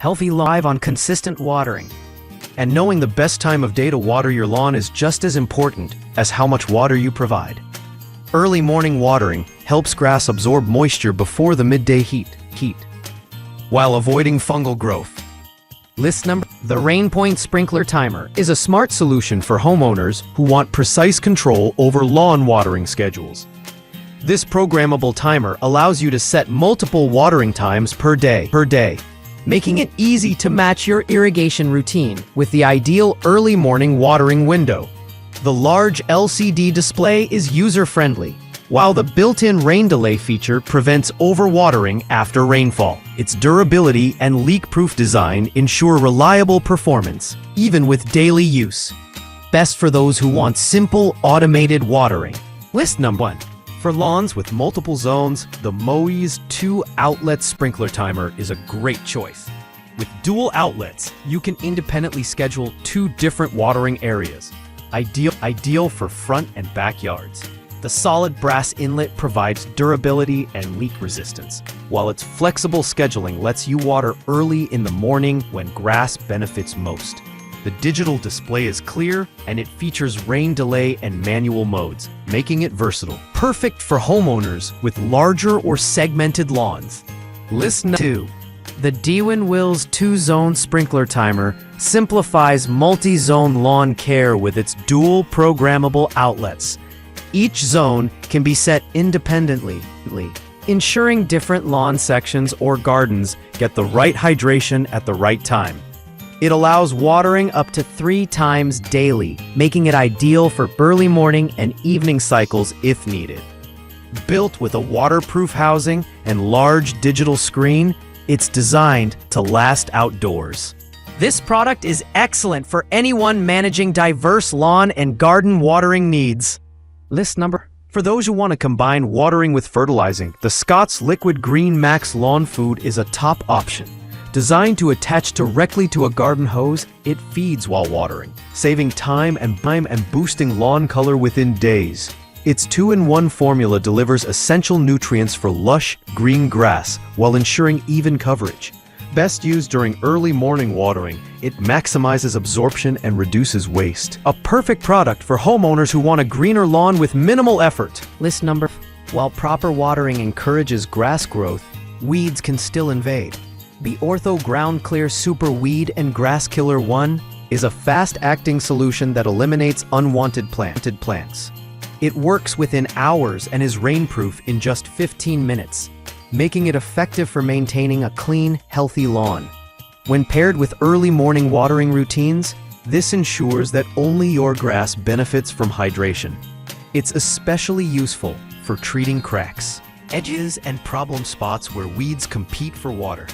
healthy live on consistent watering. And knowing the best time of day to water your lawn is just as important as how much water you provide. Early morning watering helps grass absorb moisture before the midday heat, while avoiding fungal growth. The RAINPOINT Sprinkler Timer is a smart solution for homeowners who want precise control over lawn watering schedules. This programmable timer allows you to set multiple watering times per day, making it easy to match your irrigation routine with the ideal early morning watering window. The large LCD display is user-friendly, while the built-in rain delay feature prevents overwatering after rainfall. Its durability and leak-proof design ensure reliable performance, even with daily use. Best for those who want simple, automated watering. Number 1. For lawns with multiple zones, the MOES 2-outlet sprinkler timer is a great choice. With dual outlets, you can independently schedule 2 different watering areas, ideal for front and backyards. The solid brass inlet provides durability and leak resistance, while its flexible scheduling lets you water early in the morning when grass benefits most. The digital display is clear, and it features rain delay and manual modes, making it versatile. Perfect for homeowners with larger or segmented lawns. Number 2. The DEWENWILS 2-zone sprinkler timer simplifies multi-zone lawn care with its dual programmable outlets. Each zone can be set independently, ensuring different lawn sections or gardens get the right hydration at the right time. It allows watering up to 3 times daily, making it ideal for early morning and evening cycles if needed. Built with a waterproof housing and large digital screen, it's designed to last outdoors. This product is excellent for anyone managing diverse lawn and garden watering needs. For those who want to combine watering with fertilizing, the Scott's Liquid Green Max Lawn Food is a top option. Designed to attach directly to a garden hose, it feeds while watering, saving time and boosting lawn color within days. Its 2-in-1 formula delivers essential nutrients for lush, green grass while ensuring even coverage. Best used during early morning watering, it maximizes absorption and reduces waste. A perfect product for homeowners who want a greener lawn with minimal effort. While proper watering encourages grass growth, weeds can still invade. The Ortho GroundClear Super Weed and Grass Killer 1 is a fast-acting solution that eliminates unwanted plants. It works within hours and is rainproof in just 15 minutes, making it effective for maintaining a clean, healthy lawn. When paired with early morning watering routines, this ensures that only your grass benefits from hydration. It's especially useful for treating cracks, edges, and problem spots where weeds compete for water.